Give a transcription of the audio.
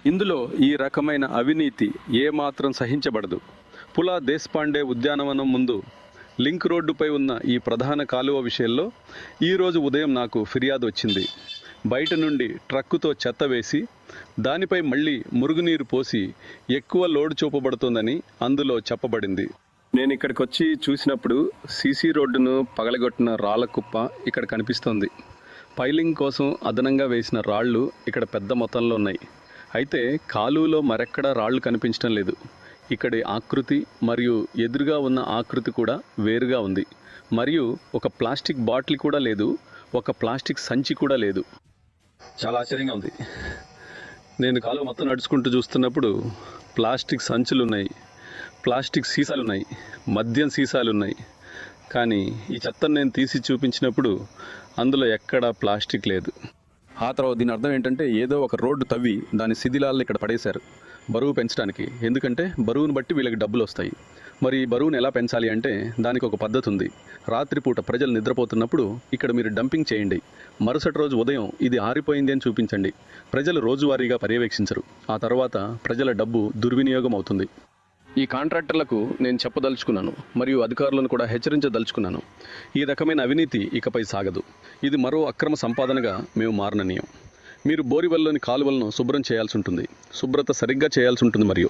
ఇందులో ఈ రకమైన అవినీతి ఏమాత్రం సహించబడదు. పులా దేశపాండే ఉద్యానవనం ముందు లింక్ రోడ్డుపై ఉన్న ఈ ప్రధాన కాలువ విషయంలో ఈరోజు ఉదయం నాకు ఫిర్యాదు వచ్చింది. బయట నుండి ట్రక్కుతో చెత్త వేసి దానిపై మళ్ళీ మురుగునీరు పోసి ఎక్కువ లోడ్ చూపబడుతోందని అందులో చెప్పబడింది. నేను ఇక్కడికి వచ్చి చూసినప్పుడు సీసీ రోడ్డును పగలగొట్టిన రాళ్ల కుప్ప ఇక్కడ కనిపిస్తోంది. పైలింగ్ కోసం అదనంగా వేసిన రాళ్ళు ఇక్కడ పెద్ద మొత్తంలో ఉన్నాయి. అయితే కాలువలో మరెక్కడా రాళ్ళు కనిపించడం లేదు. ఇక్కడి ఆకృతి మరియు ఎదురుగా ఉన్న ఆకృతి కూడా వేరుగా ఉంది. మరియు ఒక ప్లాస్టిక్ బాటిల్ కూడా లేదు, ఒక ప్లాస్టిక్ సంచి కూడా లేదు. చాలా ఆశ్చర్యంగా ఉంది. నేను కాలువ మొత్తం నడుచుకుంటూ చూస్తున్నప్పుడు ప్లాస్టిక్ సంచులు ఉన్నాయి, ప్లాస్టిక్ సీసాలు ఉన్నాయి, మద్యం సీసాలు ఉన్నాయి. కానీ ఈ చెత్తను నేను తీసి చూపించినప్పుడు అందులో ఎక్కడా ప్లాస్టిక్ లేదు. ఆ తర్వాత దీని అర్థం ఏంటంటే ఏదో ఒక రోడ్డు తవ్వి దాని శిథిలాలను ఇక్కడ పడేశారు బరువు పెంచడానికి. ఎందుకంటే బరువును బట్టి వీళ్ళకి డబ్బులు వస్తాయి. మరి బరువును ఎలా పెంచాలి అంటే దానికి ఒక పద్ధతి ఉంది. రాత్రిపూట ప్రజలు నిద్రపోతున్నప్పుడు ఇక్కడ మీరు డంపింగ్ చేయండి. మరుసటి రోజు ఉదయం ఇది ఆరిపోయింది అని చూపించండి. ప్రజలు రోజువారీగా పర్యవేక్షించరు. ఆ తర్వాత ప్రజల డబ్బు దుర్వినియోగం అవుతుంది. ఈ కాంట్రాక్టర్లకు నేను చెప్పదలుచుకున్నాను మరియు అధికారులను కూడా హెచ్చరించదలుచుకున్నాను. ఈ రకమైన అవినీతి ఇకపై సాగదు. ఇది మరో అక్రమ సంపాదనగా మేము మారననీయం. మీరు బోరివెల్లోని కాలువలను శుభ్రం చేయాల్సి ఉంటుంది. శుభ్రత సరిగ్గా చేయాల్సి ఉంటుంది. మరియు